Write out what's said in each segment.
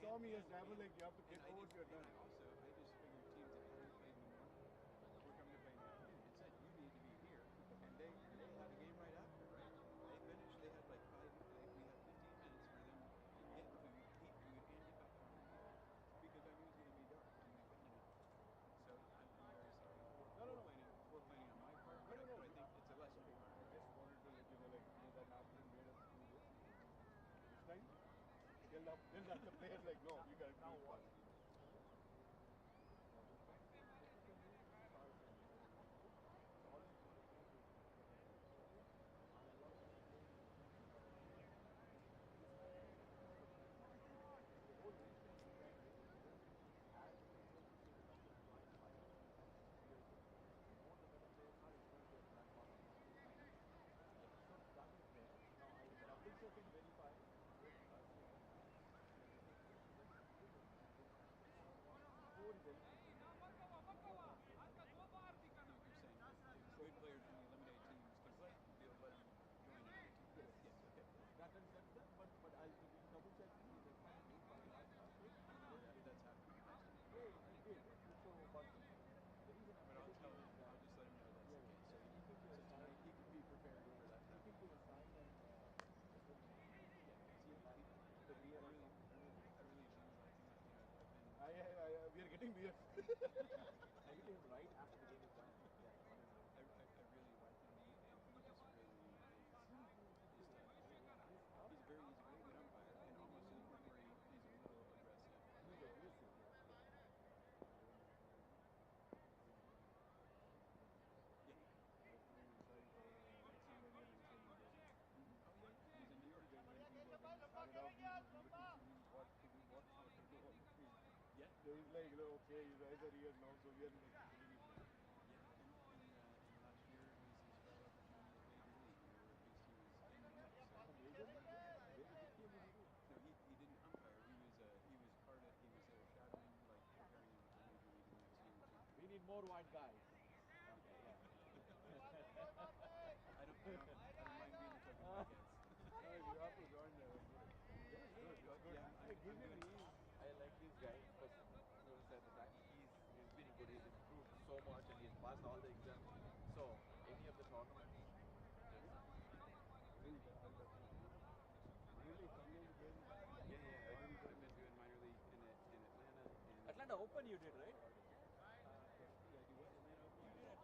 saw me as I was like, you have to get and over to your turn. I just figured teams that hadn't played in the morning were coming to play in the afternoon. It said you need to be here, and they had a game right after, right? They finished. They had like we had 15 minutes for them to get food, eat food, and get back on the field because I knew it was going to be dark when they got in. So I'm very sorry. We're planning on my part, but I think it's a lesson we learned. I just wanted to let you know, like, that happened made us do this. This time, till the players like, no, you gotta now watch. Good players from the eliminated teams can play. They'll let them join another team. Yes, okay. That's it, but I'll double check. That's happening. Yeah, it did. So, but I'll tell him. I'll just let him know that's the case. So tonight he can be prepared for that. He can put a sign and I really do like him. We are getting beer. I get him right after the game is done. I really like him, and he just really is tough. He's a very good umpire, and almost to the point where he's a little aggressive. He's aggressive. Yeah. He's in New York. Yeah. So he's like, okay, you guys are here now, so we are like, yeah, and last year was his first opportunity at Major League, where at least he was in the mix. No, he didn't umpire. He was part of. He was there shadowing, like preparing him for Major League in the next year or two. We need more white guys. Okay, yeah. I don't mind being the token white guys. You have to join there. I like this guy because at the time he's been good. He's improved so much and he's passed all the exams. So any of the tournaments, Really coming again? Yeah. I've been doing minor league in Atlanta. And Atlanta Open you did, right? Yeah, he was Atlanta Open. You did Atlanta Open.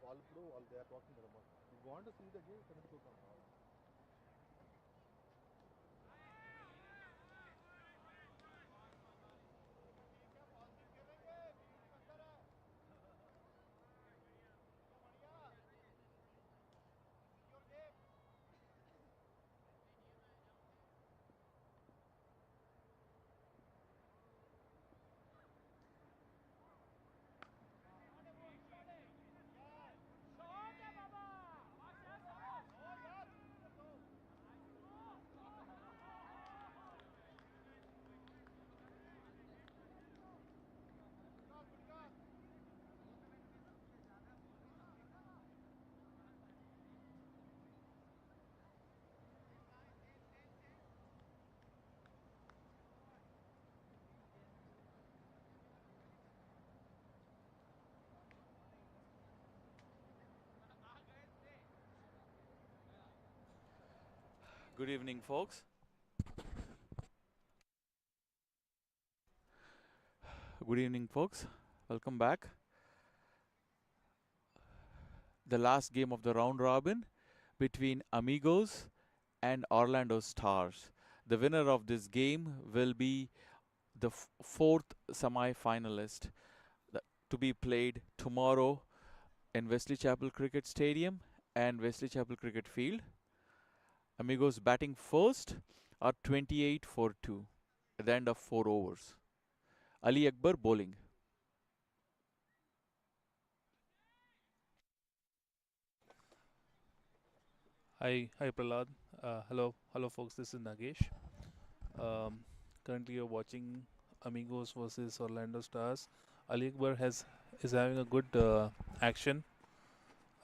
వాళ్ళు they are talking about. You want to see the game, then you come. Good evening, folks. Good evening, folks. Welcome back. The last game of the round robin between Amigos and Orlando Stars. The winner of this game will be the fourth semi-finalist to be played tomorrow in Wesley Chapel Cricket Stadium and Wesley Chapel Cricket Field. Amigos batting first are 28 for 2 at the end of 4 overs. Ali Akbar bowling. Hi Prahlad. Hello folks. This is Nagesh. Um, Currently, you're watching Amigos versus Orlando Stars. Ali Akbar is having a good action.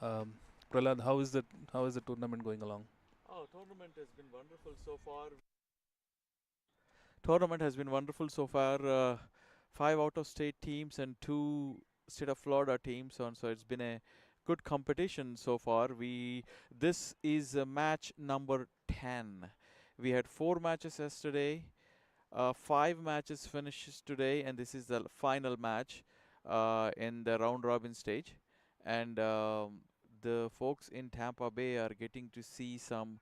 Prahlad, how is the tournament going along? Oh, tournament has been wonderful so far. Tournament has been wonderful so far. 5 out of state teams and 2 state of Florida teams on, so it's been a good competition so far. This is match number 10. We had 4 matches yesterday. 5 matches finishes today, and this is the final match in the round robin stage. And the folks in Tampa Bay are getting to see some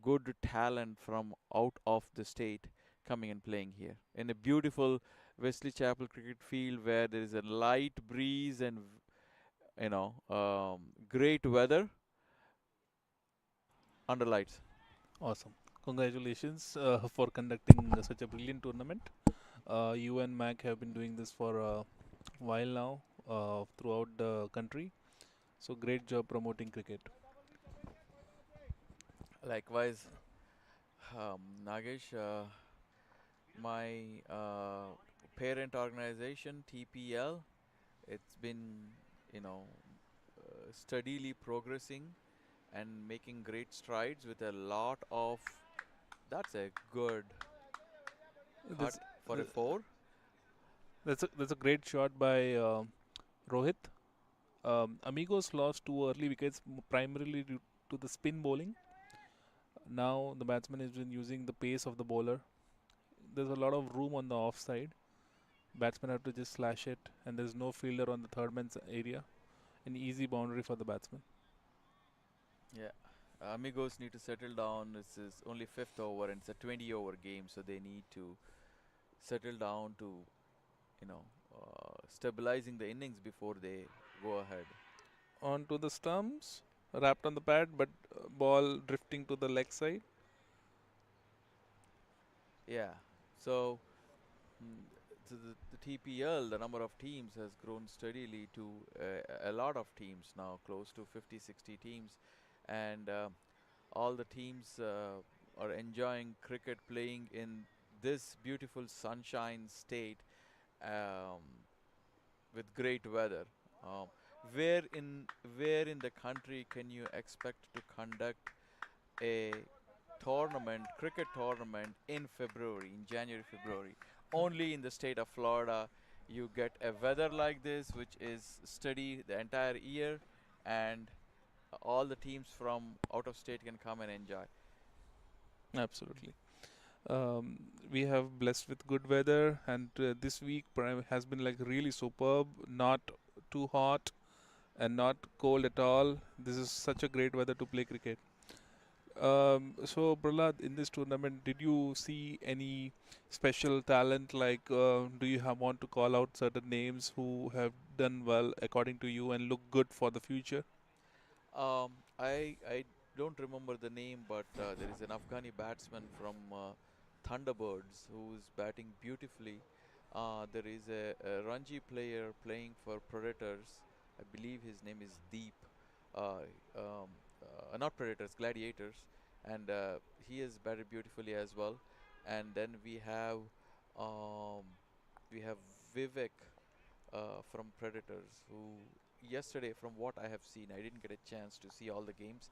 good talent from out of the state coming and playing here in a beautiful Wesley Chapel cricket field where there is a light breeze and great weather under lights. Awesome. Congratulations for conducting such a brilliant tournament. You and MAQ have been doing this for a while now throughout the country. So great job promoting cricket. Likewise, Nagesh, my parent organization TPL, it's been you know steadily progressing and making great strides with a lot of. That's a good cut This, for a th- 4. that's a great shot by Rohit. Amigos lost 2 early wickets primarily due to the spin bowling. Now the batsman has been using the pace of the bowler. There's a lot of room on the offside. Batsmen have to just slash it, and there's no fielder on the third man's area. An easy boundary for the batsman. Yeah. Amigos need to settle down. This is only 5th over and it's a 20-over game, so they need to settle down to, you know, stabilizing the innings before they go ahead. Onto the stumps, wrapped on the pad, but ball drifting to the leg side. Yeah. So mm, the TPL, the number of teams has grown steadily to a lot of teams now, close to 50, 60 teams, and all the teams are enjoying cricket playing in this beautiful sunshine state um, with great weather. Um, where in where in the country can you expect to conduct a cricket tournament in February, in January, February? Only in the state of Florida you get a weather like this, which is steady the entire year, and all the teams from out of state can come and enjoy. Absolutely. We have blessed with good weather, and this week has been like really superb. Not too hot and not cold at all. This is such a great weather to play cricket. So Prahlad, in this tournament, did you see any special talent? Like, do you have want to call out certain names who have done well according to you and look good for the future? I don't remember the name, but there is an Afghani batsman from Thunderbirds who is batting beautifully. There is a Ranji player playing for Predators. I believe his name is Deep. Uh, um, Not Predators, Gladiators, and he has batted beautifully as well. And then um, we have Vivek from Predators, who yesterday, from what I have seen, I didn't get a chance to see all the games.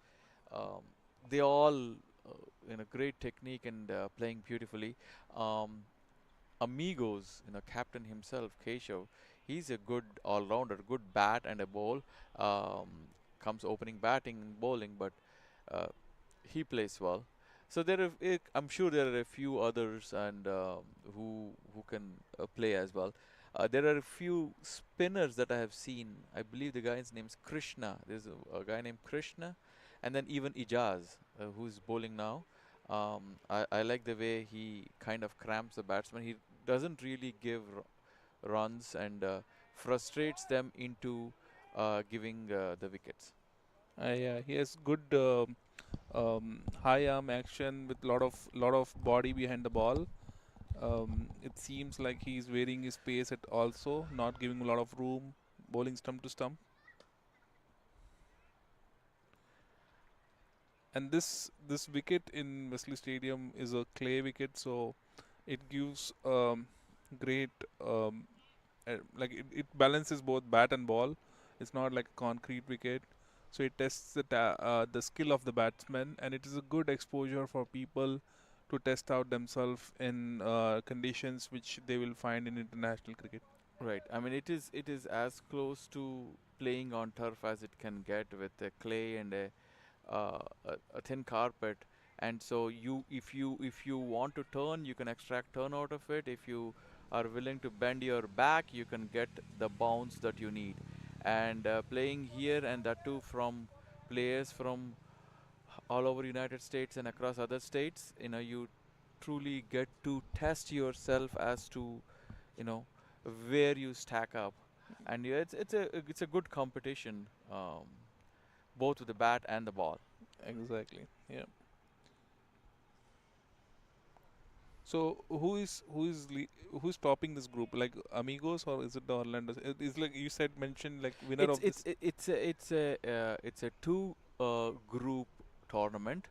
Um, they all in a great technique and playing beautifully. Um, Amigos, captain himself, Keshav, he's a good all-rounder, good bat and a ball. Um, Comes opening batting and bowling, but uh, he plays well. So I'm sure there are a few others and who can play as well. There are a few spinners that I have seen. I believe the guy's name is Krishna. There's a guy named Krishna, and then even Ijaz, who's bowling now. I like the way he kind of cramps the batsman. He doesn't really give runs and frustrates them into giving the wickets. Yeah, he has good high arm action with lot of body behind the ball. It seems like he's varying his pace at also, not giving a lot of room, bowling stump to stump. And this wicket in Wesley Stadium is a clay wicket, so it gives great like it balances both bat and ball. It's not like a concrete wicket, so it tests the skill of the batsman, and it is a good exposure for people to test out themselves in conditions which they will find in international cricket. Right. I mean, it is as close to playing on turf as it can get with a clay and a thin carpet. And so if you want to turn, you can extract turn out of it. If you are willing to bend your back, you can get the bounce that you need. And playing here and that too from players from all over United States and across other states, you truly get to test yourself as to you know where you stack up. And yeah, it's a good competition, both with the bat and the ball. Exactly. Yeah. So who's topping this group? Like Amigos or is it the Orlando? It's like you said mentioned like winner it's of it's this. i- it's a two group tournament.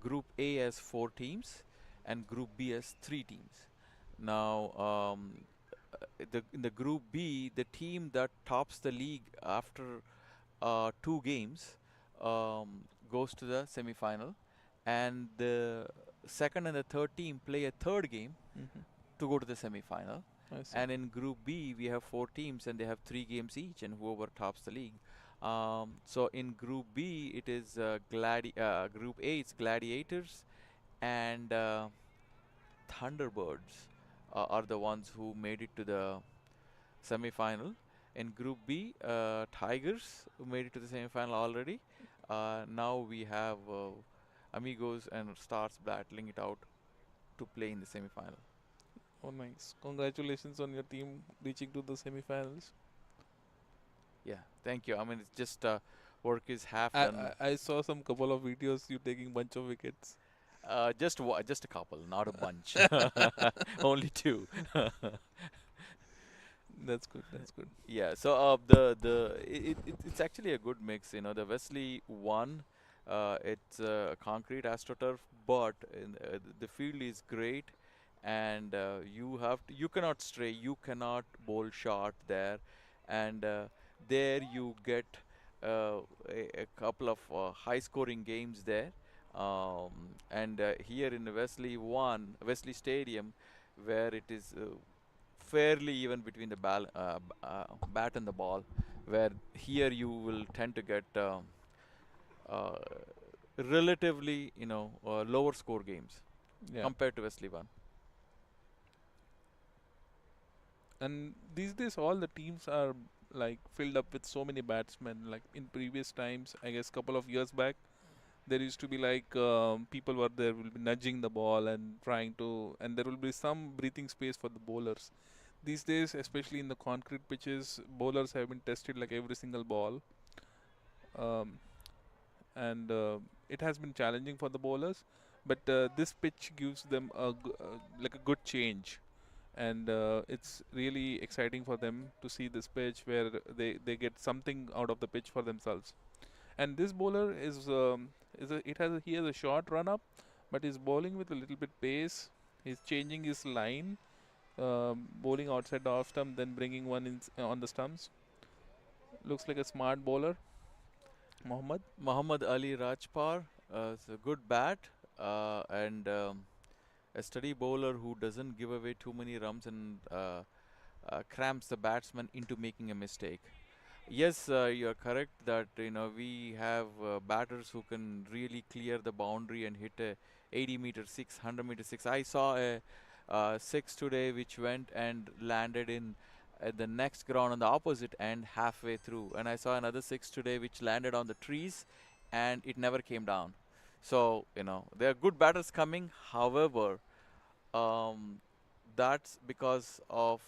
Group A has 4 teams and Group B has 3 teams. Now, in the Group B, the team that tops the league after 2 games goes to the semi-final, and the second and the third team play a third game Hmm. to go to the semi-final. I see. And in Group B, we have 4 teams, and they have 3 games each, and whoever tops the league. So in Group B, it is Group A, it's Gladiators and Thunderbirds are the ones who made it to the semi-final. In Group B, Tigers who made it to the semi-final already. Now we have Amigos and Stars battling it out to play in the semi-final. Oh, nice. Congratulations on your team reaching to the semi-finals. Yeah, thank you. I mean, it's just work is half I, done. I I saw some couple of videos you taking bunch of wickets. Just a couple, not a bunch. Only 2. That's good. That's good. Yeah, so it's actually a good mix. The Wesley one, it's concrete astroturf, but the field is great, and you cannot stray, you cannot bowl short there, and there you get a couple of high-scoring games there, um, and here in the Wesley Stadium, where it is fairly even between the bat and the ball, where here you will tend to get uh, relatively, lower score games Yeah. compared to Wesley one. And these days, all the teams are like filled up with so many batsmen. Like in previous times, I guess couple of years back, there used to be like people were there will be nudging the ball and trying to, and there will be some breathing space for the bowlers. These days, especially in the concrete pitches, bowlers have been tested like every single ball, um, and it has been challenging for the bowlers. But this pitch gives them like a good change, and it's really exciting for them to see this pitch where they get something out of the pitch for themselves. And this bowler he has a short run up, but he's bowling with a little bit pace. He's changing his line, bowling outside the off stump, then bringing one in on the stumps. Looks like a smart bowler, Mohammad. Muhammad Ali Rajpar is a good bat and a steady bowler who doesn't give away too many runs and cramps the batsman into making a mistake. Yes, you are correct that we have batters who can really clear the boundary and hit a 80-meter six, 100-meter six. I saw a six today which went and landed in the next ground on the opposite end halfway through, and I saw another six today which landed on the trees, and it never came down. So there are good batters coming. However, um, that's because of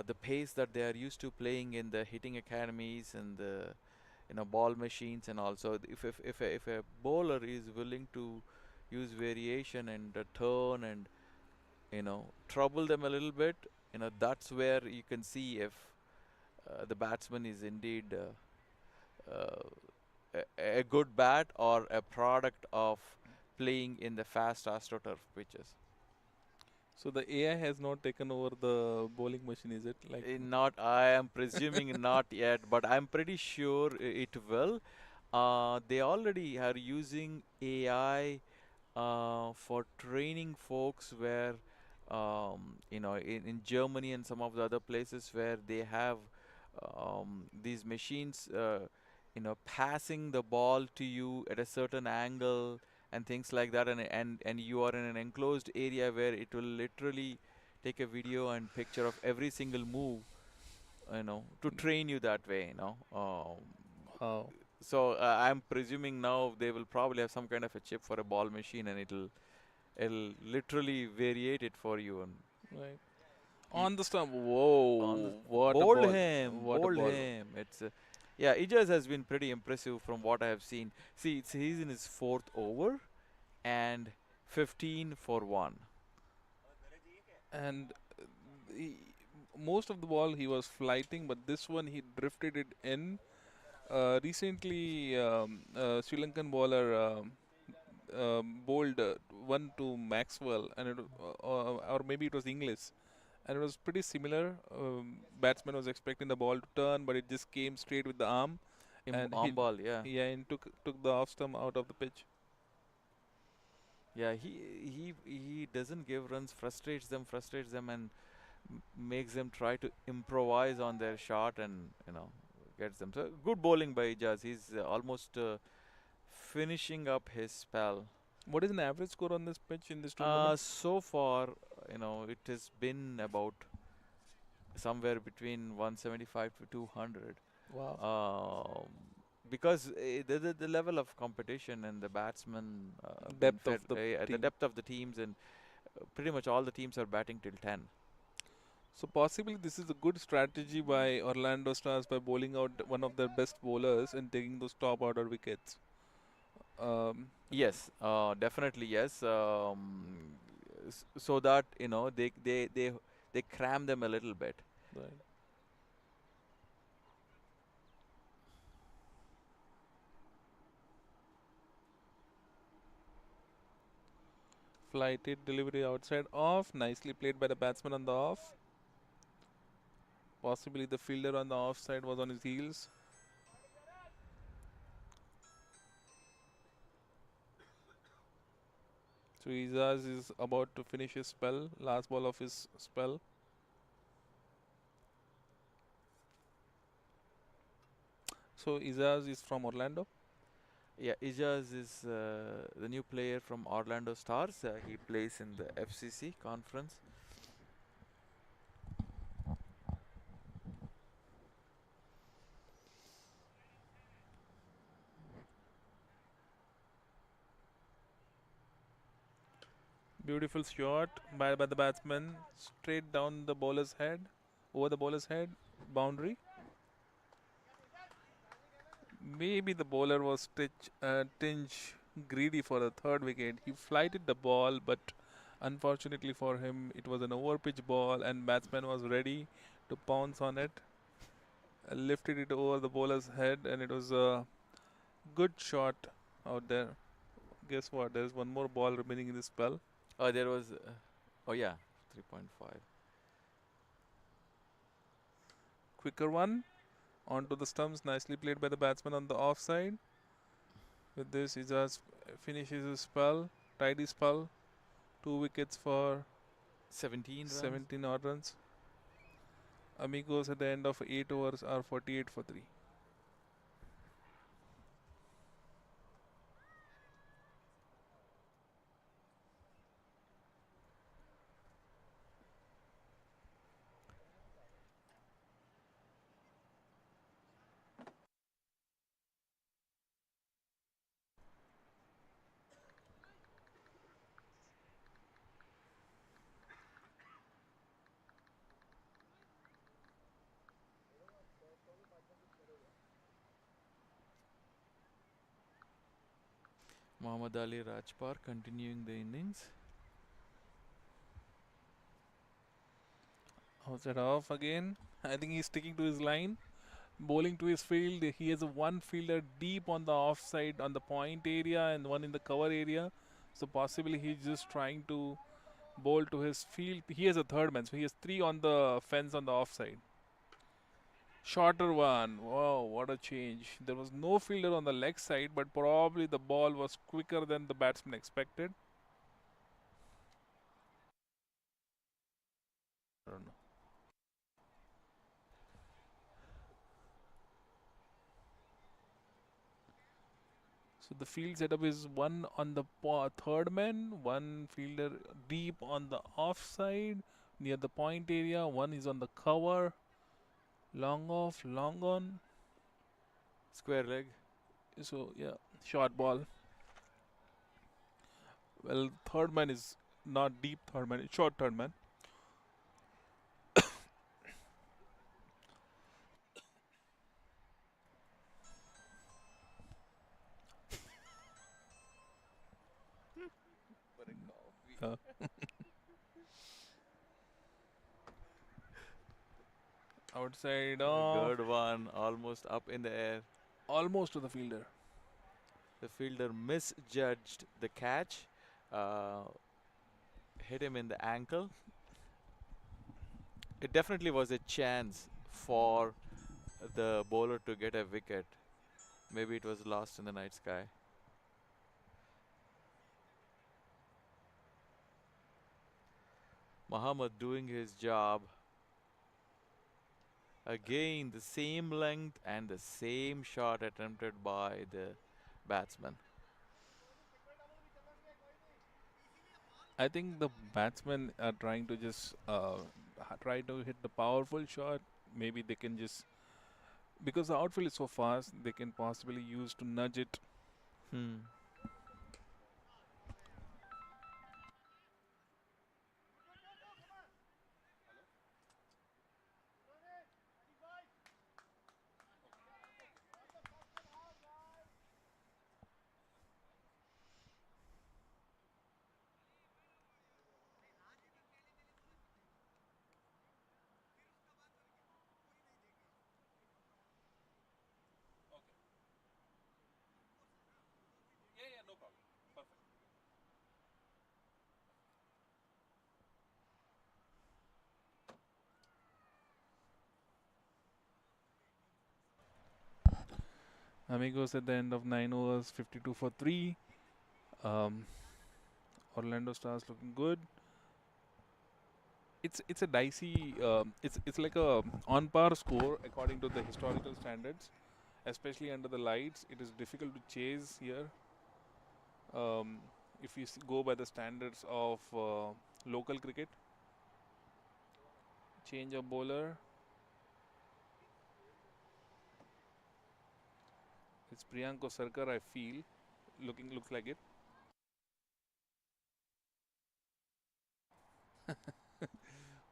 the pace that they are used to playing in the hitting academies and the ball machines, and also if a bowler is willing to use variation and turn and trouble them a little bit, that's where you can see if the batsman is indeed a good bat or a product of playing in the fast astroturf pitches. So the AI has not taken over the bowling machine, is it? Like Not, I am presuming not yet, but I'm pretty sure it will. They already are using AI for training folks where, in Germany and some of the other places where they have these machines, passing the ball to you at a certain angle and things like that, and you are in an enclosed area where it will literally take a video and picture of every single move, to train you that way, how? so I'm presuming now they will probably have some kind of a chip for a ball machine, and it'll literally variate it for you. And Right. y- On the stump. on the Whoa, what a bold ball. him, What a bold ball. him. It's yeah, Ijaz has been pretty impressive from what I have seen. See, he's in his fourth over and 15 for one. And he, most of the ball he was flighting, but this one he drifted it in. Recently, Sri Lankan bowler bowled one to Maxwell, and or maybe it was English, and it was pretty similar. Batsman was expecting the ball to turn, but it just came straight with the arm, and On ball, yeah. yeah, and took the off stump out of the pitch. Yeah, he doesn't give runs, frustrates them, and makes them try to improvise on their shot, and gets them. So good bowling by Ijaz. He's almost finishing up his spell. What is an average score on this pitch in this tournament? So far, it has been about somewhere between 175 to 200. Wow. Um, because the level of competition and the batsmen being Depth fed, of the the team. depth of the teams, and pretty much all the teams are batting till 10. So possibly this is a good strategy by Orlando Stars by bowling out one of their best bowlers and taking those top order wickets. Yes, definitely yes. So that they cram them a little bit. Right. Flighted delivery outside off. Nicely played by the batsman on the off. Possibly the fielder on the offside was on his heels. So Izaz is about to finish his spell. Last ball of his spell. So Izaz is from Orlando. Yeah, Ijaz is the new player from Orlando Stars. He plays in the FCC conference. Beautiful shot by the batsman. Straight down the bowler's head. Over the bowler's head. Boundary. Maybe the bowler was tinge greedy for the third wicket. He flighted the ball, but unfortunately for him, it was an over-pitch ball, and batsman was ready to pounce on it. Lifted it over the bowler's head, and it was a good shot out there. Guess what? There's one more ball remaining in the spell. Oh, there was. Oh yeah, 3.5. Quicker one onto the stumps. Nicely played by the batsman on the offside. With this, he just finishes his spell. Tidy spell. 2 wickets for 17 runs. 17 odd runs. Amigos at the end of 8 overs are 48 for 3. Muhammad Ali Rajpar continuing the innings. Outside off again. I think he's sticking to his line. Bowling to his field. He has a one fielder deep on the offside on the point area and one in the cover area. So possibly he's just trying to bowl to his field. He has a third man, so he has 3 on the fence on the offside. Shorter one. Wow, what a change. There was no fielder on the leg side, but probably the ball was quicker than the batsman expected. I don't know. So the field setup is one on the third man, one fielder deep on the offside near the point area, one is on the cover. Long off, long on. Square leg. So yeah, short ball. Well, third man is not deep third man, it's short third man. Uh, outside off, Good one. Almost up in the air. almost to the fielder. The fielder misjudged the catch. Hit him in the ankle. It definitely was a chance for the bowler to get a wicket. Maybe it was lost in the night sky. Muhammad doing his job. Again, the same length and the same shot attempted by the batsman. I think the batsmen are trying to just try to hit the powerful shot. Maybe they can just, because the outfield is so fast, they can possibly use to nudge it. Yeah, no problem. Perfect. Amigos at the end of 9 overs, 52 for 3. Orlando Stars looking good. It's a dicey. It's like a on par score according to the historical standards, especially under the lights. It is difficult to chase here. If you go by the standards of local cricket. Change of bowler. It's Priyanko Sarkar, I feel. Looks like it.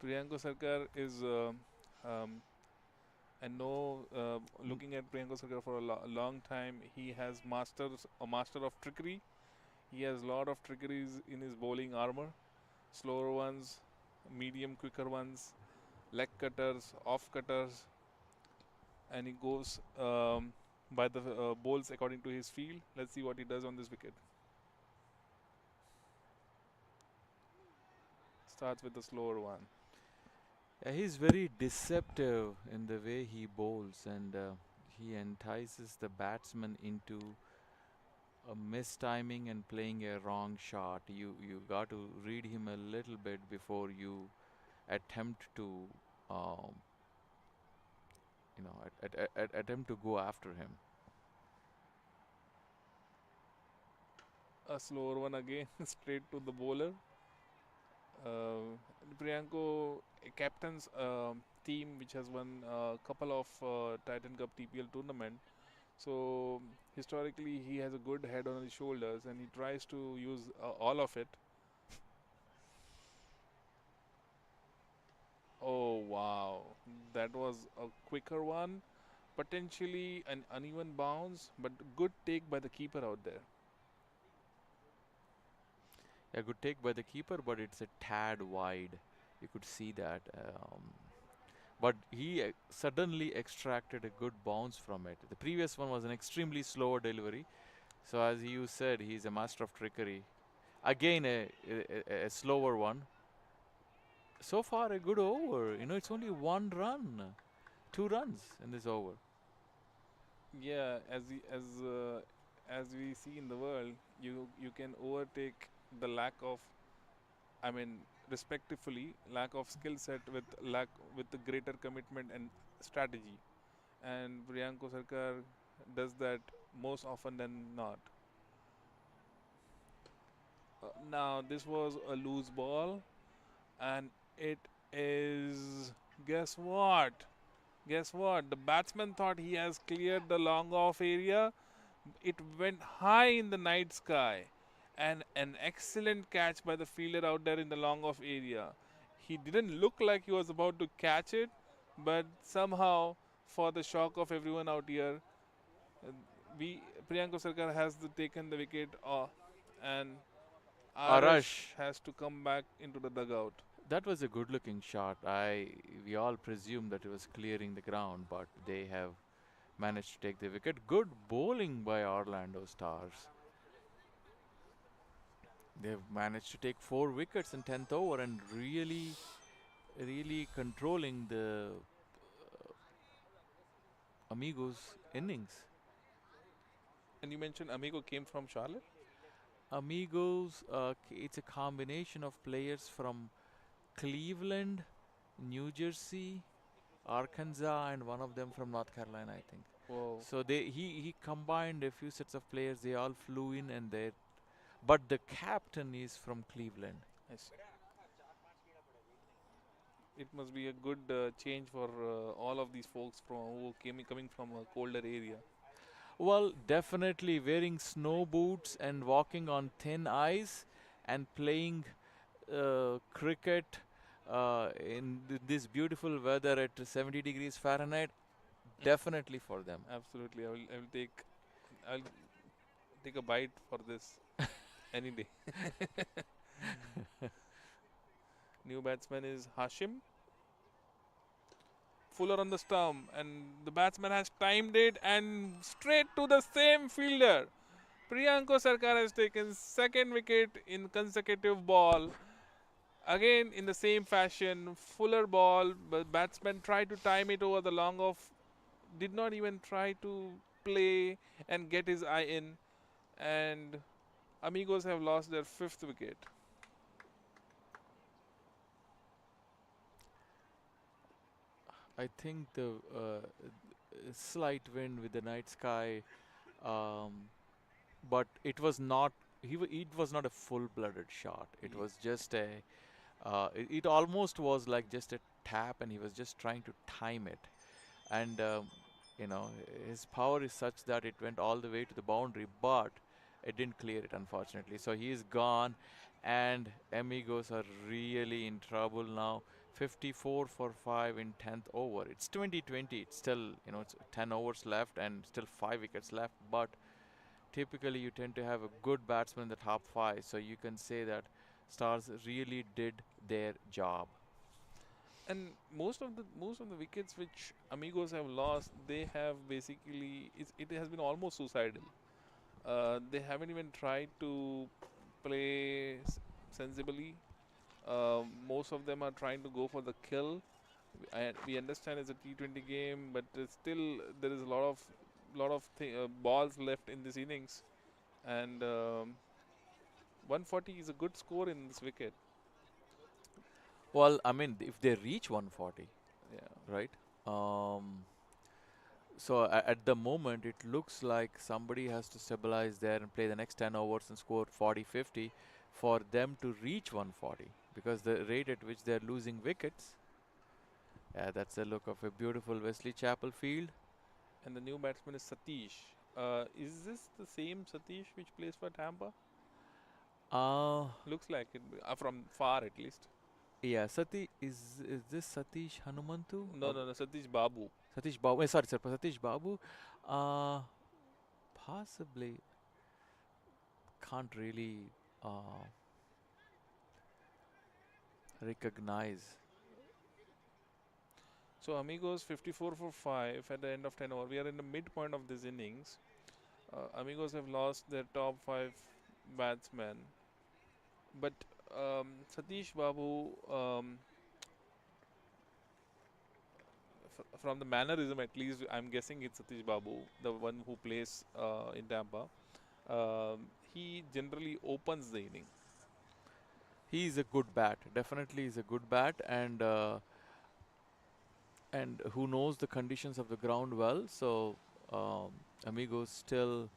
Priyanka Sarkar is, I know, looking at Priyanka Sarkar for a long time, he has a master of trickery. He has a lot of trickeries in his bowling armor. Slower ones, medium, quicker ones, leg cutters, off cutters, and he goes by the bowls according to his field. Let's see what he does on this wicket. Starts with the slower one. He's very deceptive in the way he bowls, and he entices the batsman into a mistiming and playing a wrong shot. You got to read him a little bit before you attempt to um, attempt to go after him. A slower one again, straight to the bowler. Priyanko captains team which has won a couple of Titan Cup TPL tournament. So historically, he has a good head on his shoulders, and he tries to use all of it. Oh wow, that was a quicker one, potentially an uneven bounce, but good take by the keeper out there. A good take by the keeper, but it's a tad wide. You could see that. But he suddenly extracted a good bounce from it. The previous one was an extremely slow delivery. So as you said, he's a master of trickery. Again, a slower one. So far, a good over. It's only 1 run, 2 runs in this over. Yeah, as we see in the world, you can overtake the lack of, I mean, respectively, lack of skill set with the greater commitment and strategy. And Priyanko Sarkar does that most often than not. Now this was a loose ball, and it is. Guess what? Guess what? The batsman thought he has cleared the long off area. It went high in the night sky, and an excellent catch by the fielder out there in the long off area. He didn't look like he was about to catch it, but somehow, for the shock of everyone out here, uh, we Priyanka Sarkar has taken the wicket, and Arash, Arash has to come back into the dugout. that was a good-looking shot. We all presumed that it was clearing the ground, but they have managed to take the wicket. Good bowling by Orlando Stars. They've managed to take 4 wickets in 10th over and really controlling the Amigos innings. And you mentioned Amigo came from Charlotte. Amigos, it's a combination of players from Cleveland, New Jersey, Arkansas, and one of them from North Carolina, I think. Whoa. So he combined a few sets of players. They all flew in, but the captain is from Cleveland. Yes. It must be a good change for all of these folks who coming from a colder area. Well, definitely wearing snow boots and walking on thin ice and playing cricket in this beautiful weather at 70 degrees Fahrenheit. Definitely for them. Absolutely, I'll take a bite for this any day. New batsman is Hashim. Fuller on the stump, and the batsman has timed it and straight to the same fielder. Priyanko Sarkar has taken second wicket in consecutive ball. Again in the same fashion, Fuller ball, but batsman tried to time it over the long off, did not even try to play and get his eye in, and Amigos have lost their 5th wicket. I think the slight wind with the night sky, um, but it was not. It was not a full-blooded shot. It was just a. It almost was like just a tap, and he was just trying to time it. And you know, his power is such that it went all the way to the boundary, but it didn't clear it, unfortunately. So he is gone, and Amigos are really in trouble now. 54 for 5 in 10th over. It's 2020. It's still, it's 10 overs left and still 5 wickets left. But typically, you tend to have a good batsman in the top 5. So you can say that Stars really did their job. And most of the wickets which Amigos have lost, they have basically it has been almost suicidal. They haven't even tried to play sensibly. Most of them are trying to go for the kill. And we understand it's a T20 game, but still there is a lot of balls left in this innings, and 140 is a good score in this wicket. Well, I mean, if they reach 140, Yeah. right? So at the moment, it looks like somebody has to stabilize there and play the next 10 overs and score 40, 50 for them to reach 140, because the rate at which they're losing wickets. Yeah, that's a look of a beautiful Wesley Chapel field. And the new batsman is Satish. Is this the same Satish which plays for Tampa? Looks like it, from far at least. Yeah, is this Satish Hanumantu? No, no, no, Satish Babu. Satish Babu. Sorry, sir, Satish Babu. Possibly can't really recognize. So Amigos 54 for 5 at the end of 10 over. We are in the midpoint of this innings. Amigos have lost their top 5 batsmen. But Satish Babu, from the mannerism at least, I'm guessing it's Satish Babu, the one who plays in Tampa. He generally opens the inning. He's a good bat. Definitely, is a good bat, and who knows the conditions of the ground well. So Amigos still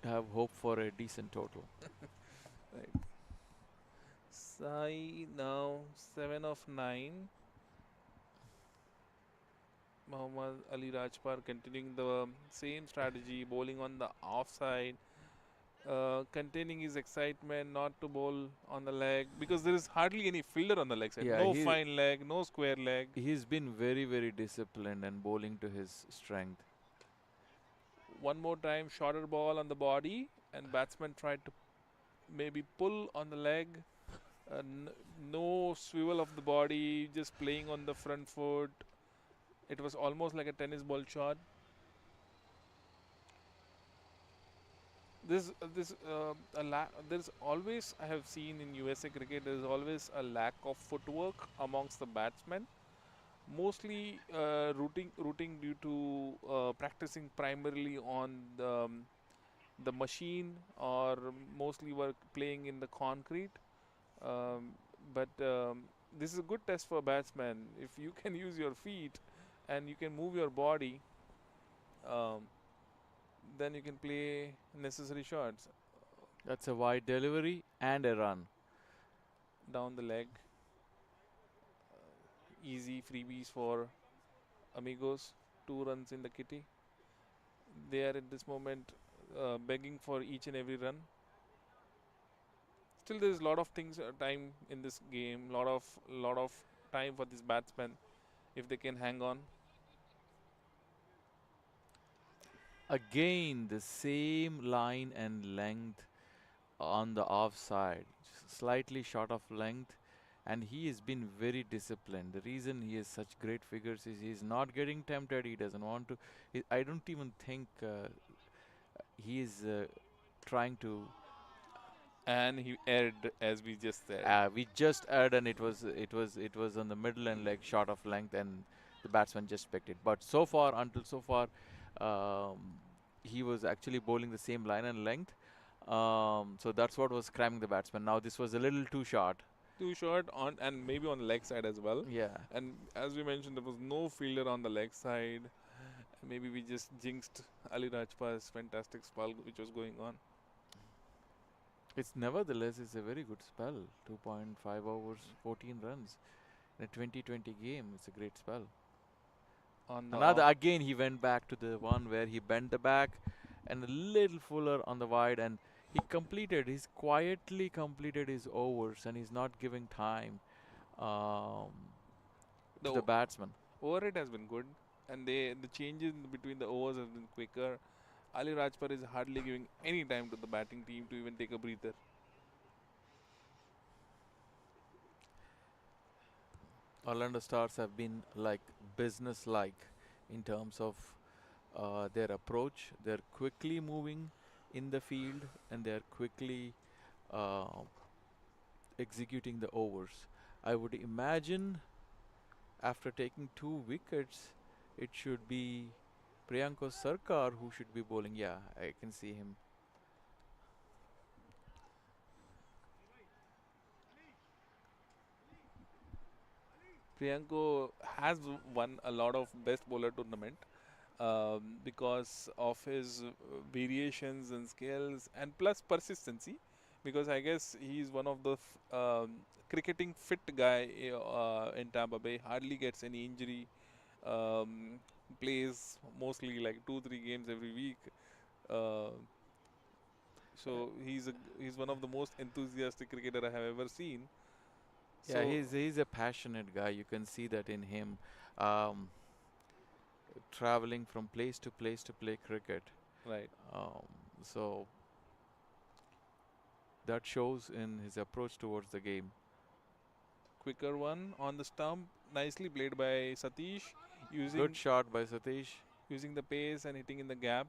have hope for a decent total. Right. Sai now 7 of 9. Muhammad Ali Rajpar continuing the same strategy, bowling on the offside, containing his excitement not to bowl on the leg, because there is hardly any fielder on the leg side. Yeah, No fine leg, no square leg. He's been very, very disciplined and bowling to his strength. One more time, shorter ball on the body, and batsman tried to maybe pull on the leg. No swivel of the body, just playing on the front foot. It was almost like a tennis ball shot. There's always, I have seen in USA cricket, there's always a lack of footwork amongst the batsmen. Mostly rooting due to practicing primarily on the machine, or mostly work playing in the concrete. But this is a good test for batsmen. If you can use your feet and you can move your body, then you can play necessary shots. That's a wide delivery and a run. Down the leg. Easy freebies for Amigos. 2 runs in the kitty. They are at this moment begging for each and every run. Still, there is a lot of things, time in this game. Lot of time for this batsman if they can hang on. Again, the same line and length on the offside, slightly short of length, and he has been very disciplined. The reason he has such great figures is he's not getting tempted. He doesn't want to. I don't even think he is trying to. And he erred, as we just said. We just aired, and it was on the middle and leg, short of length, and the batsman just picked it. But so far, he was actually bowling the same line and length. So that's what was cramming the batsman. Now this was a little too short. Too short on, and maybe on the leg side as well. Yeah. And as we mentioned, there was no fielder on the leg side. Maybe we just jinxed Ali Rajpar's fantastic spell which was going on. It's nevertheless, it's a very good spell. 2.5 overs, 14 runs in a 2020 game. It's a great spell. Again, he went back to the one where he bent the back and a little fuller on the wide, and He's quietly completed his overs and he's not giving time um, The to the batsman. overrate has been good, and the changes between the overs have been quicker. Ali Rajpal is hardly giving any time to the batting team to even take a breather. Orlando Stars have been like business-like in terms of their approach. They're quickly moving in the field and they're quickly uh, executing the overs. I would imagine after taking 2 wickets, it should be Priyanka Sarkar who should be bowling. Yeah, I can see him. Priyanko has won a lot of best bowler tournament because of his variations and skills and plus persistency. Because I guess he's one of the cricketing fit guy in Tampa Bay. Hardly gets any injury. Um, Plays mostly like 2-3 games every week. Uh, so he's one of the most enthusiastic cricketer I have ever seen. Yeah, So he's a passionate guy. You can see that in him. Um, Traveling from place to place to play cricket. right. Um, so that shows in his approach towards the game. Quicker one on the stump, nicely played by Satish, Good using shot by Satish. using the pace and hitting in the gap.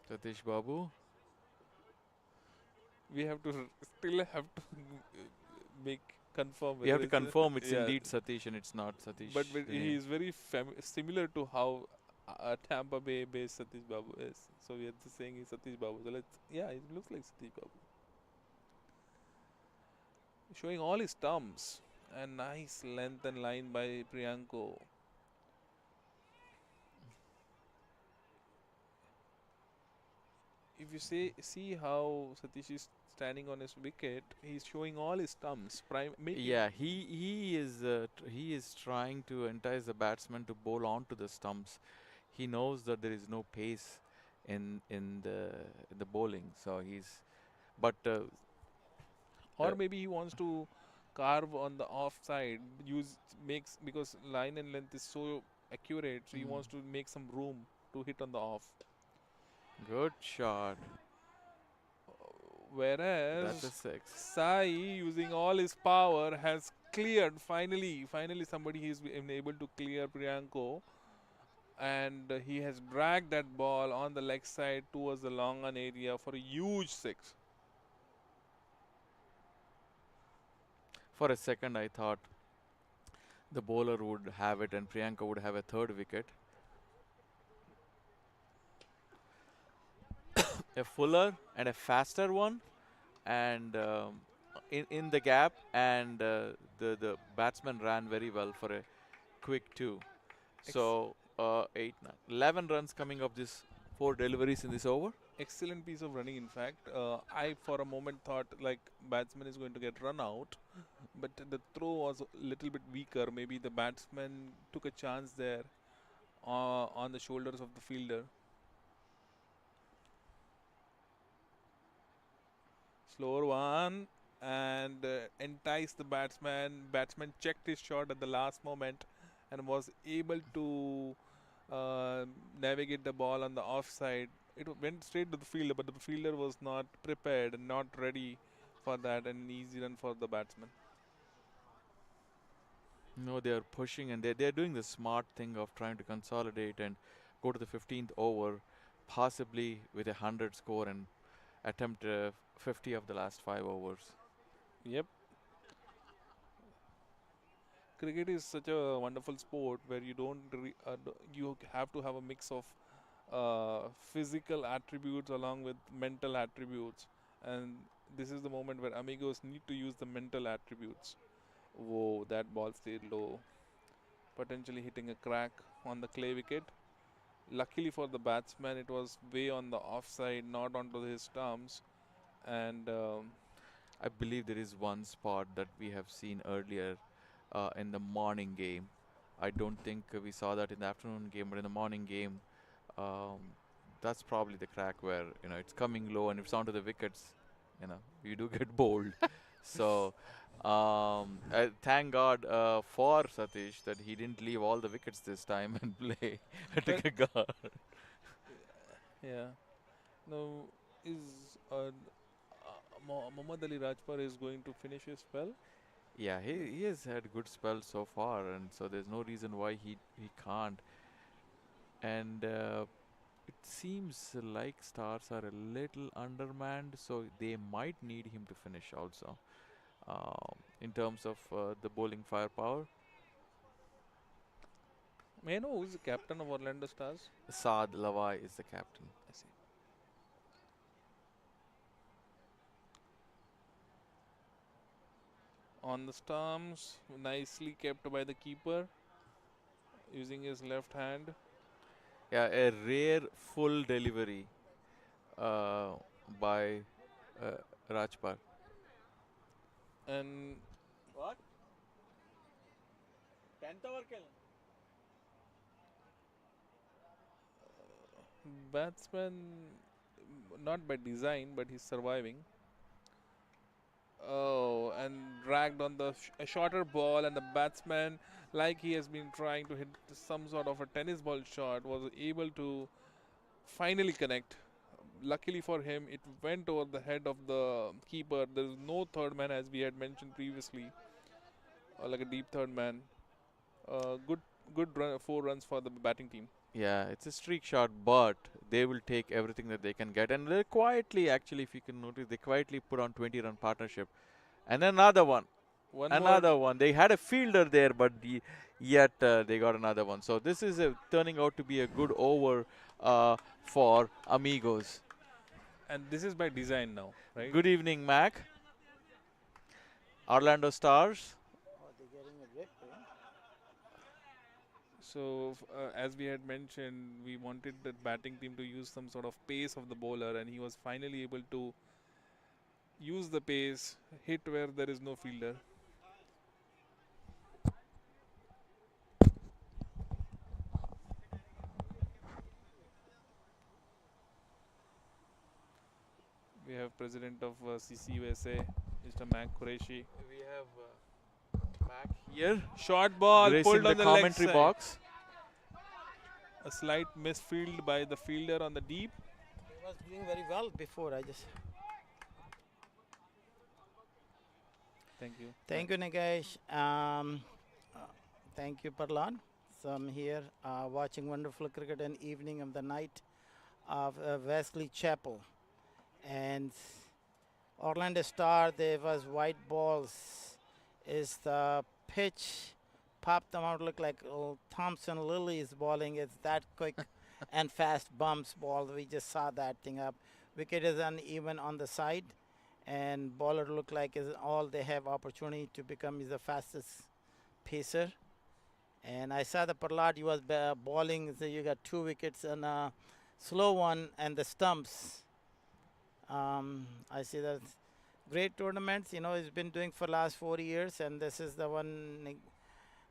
Satish Babu. We have to still have to make confirm We whether have to it's confirm it's yeah, indeed Satish and it's not Satish. but the he name. is very similar to how Tampa Bay based Satish Babu is. So we are just saying he's Satish Babu. So let's it looks like Satish Babu. Showing all his stumps and nice length and line by Priyanko. If you see how Satish is standing on his wicket, he's showing all his stumps. Yeah, he is trying to entice the batsman to bowl onto the stumps. He knows that there is no pace in the bowling, so he's but or maybe he wants to carve on the offside. Use makes because line and length is so accurate, so he wants to make some room to hit on the off. good shot. That's a Whereas six. Sai, using all his power, has cleared finally somebody has been able to clear Priyanko, and he has dragged that ball on the leg side towards the long on area for a huge six. For a second, I thought the bowler would have it and Priyanka would have a third wicket. A fuller and a faster one, and in the gap, and the batsman ran very well for a quick two. So 8, 9, 11 runs coming of this 4 deliveries in this over. Excellent piece of running. In fact, I for a moment thought like batsman is going to get run out, but the throw was a little bit weaker. Maybe the batsman took a chance there on the shoulders of the fielder. Slower one and enticed the batsman. Batsman checked his shot at the last moment and was able to navigate the ball on the offside. It went straight to the fielder, but the fielder was not prepared and not ready for that. An easy run for the batsman. No, they are pushing and they're doing the smart thing of trying to consolidate and go to the 15th over, possibly with a 100 score and attempt 50 of the last 5 overs. Yep. Cricket is such a wonderful sport where you don't you have to have a mix of physical attributes along with mental attributes, and this is the moment where amigos need to use the mental attributes. Whoa, that ball stayed low, potentially hitting a crack on the clay wicket. Luckily for the batsman, it was way on the offside, not onto his stumps, and I believe there is one spot that we have seen earlier in the morning game. I don't think we saw that in the afternoon game, but in the morning game, um, that's probably the crack where it's coming low and if it's onto the wickets, you do get bowled. So thank God for Satish that he didn't leave all the wickets this time and play Well, take a guard. yeah. Now, is Mohammad Ali Rajpal is going to finish his spell? Yeah, he has had good spells so far, and so there's no reason why he can't. And it seems like Stars are a little undermanned, so they might need him to finish also. In terms of the bowling firepower, May I know who's the captain of Orlando Stars? Saad Lawai is the captain. I see. On the stumps, nicely kept by the keeper, using his left hand. Yeah, a rare full delivery uh, by uh, Rajpal. And What? 10th over kill. batsman, not by design, but he's surviving. Oh, and dragged on the a shorter ball, and the batsman, like he has been trying to hit some sort of a tennis ball shot, was able to finally connect. Luckily for him, it went over the head of the keeper. There is no third man, as we had mentioned previously, like a deep third man. Good, good run, 4 runs for the batting team. Yeah, it's a streak shot, but they will take everything that they can get. And they quietly, actually, if you can notice, they quietly put on 20-run partnership. And another one. One Another more. one. They had a fielder there, but yet they got another one. So this is turning out to be a good over for Amigos. And this is by design now, right? Good evening, Mac. Orlando Stars. Oh, they're getting a rip, eh? So, as we had mentioned, we wanted the batting team to use some sort of pace of the bowler, and he was finally able to use the pace, hit where there is no fielder. We have president of CCUSA, Mr. MAQ Qureshi. We have Mac here. Short ball Gracing pulled the on the leg commentary side. box. A slight misfield by the fielder on the deep. He was doing very well before. Thank you. Thank you, Nikesh. Thank you, Parlan. So I'm here watching wonderful cricket and evening of the night of Wesley Chapel. And Orlando Star, there was white balls. Is the pitch popped them out, look like Thompson Lily is bowling. It's that quick and fast bumps ball. We just saw that thing up. Wicket is uneven on the side, and bowler look like is all they have opportunity to become is the fastest pacer. And I saw the Prahlad, he was bowling, so you got 2 wickets and a slow one and the stumps. I see that great tournaments, he's been doing for last 4 years, and this is the one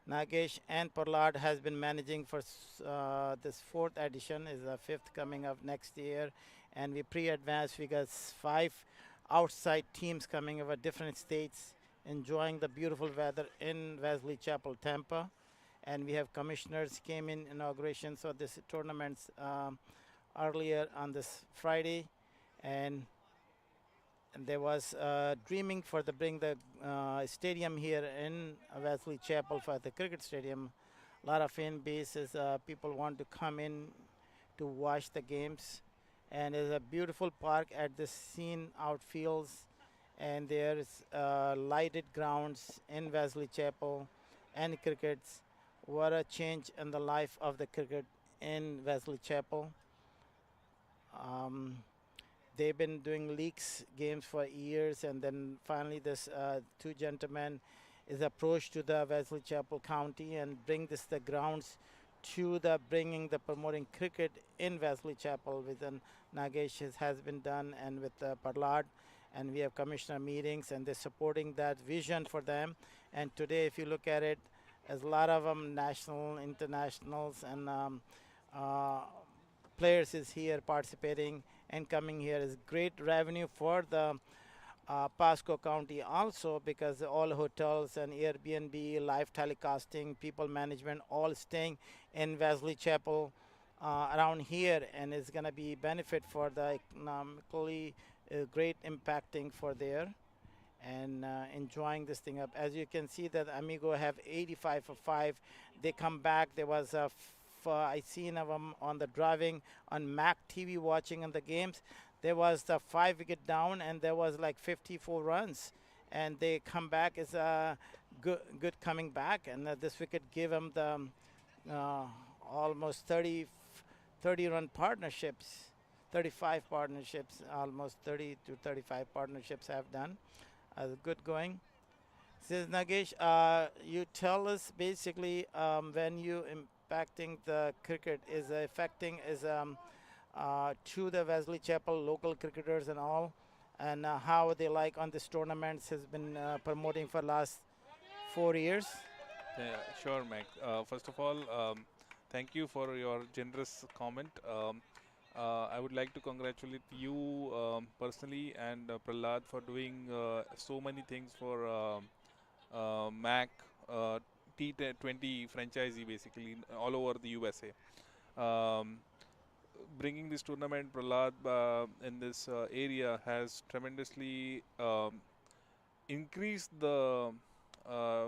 Nagesh and Prahlad has been managing for this 4th edition, is the 5th coming up next year. And we pre-advanced, we got 5 outside teams coming over different states, enjoying the beautiful weather in Wesley Chapel, Tampa. And we have commissioners came in inauguration, so this tournaments earlier on this Friday. And there was dreaming for the bring the stadium here in Wesley Chapel for the cricket stadium. A lot of fan bases, people want to come in to watch the games. And there's a beautiful park at the scene outfields, and there's lighted grounds in Wesley Chapel and crickets. What a change in the life of the cricket in Wesley Chapel. They've been doing leagues games for years, and then finally this 2 gentlemen is approached to the Wesley Chapel County and bring the grounds to the promoting cricket in Wesley Chapel within Nagesh has been done, and with Prahlad, and we have commissioner meetings, and they're supporting that vision for them. And today, if you look at it, There's a lot of them, national, internationals, and uh, players is here participating and coming here. Is great revenue for the Pasco County also, because all hotels and Airbnb, live telecasting, people management, all staying in Wesley Chapel around here, and it's going to be benefit for the economically great impacting for there and enjoying this thing up. As you can see that Amigo have 85 for 5. They come back. There was a I seen of them on the driving on MAQ TV watching on the games. There was the 5 wicket down and there was like 54 runs, and they come back is a good coming back, and this wicket gave them the almost 30 run partnerships, 35 partnerships, almost 30 to 35 partnerships have done. Good going. Says Nagesh, you tell us basically when you impacting the cricket is affecting is to the Wesley Chapel local cricketers and all, and how they like on this tournaments has been promoting for last 4 years. Yeah, sure, Mac. First of all, thank you for your generous comment. I would like to congratulate you personally and Prahlad for doing so many things for MAC T20 franchisee, basically all over the USA. Um, Bringing this tournament, Prahlad, in this area has tremendously increased the uh,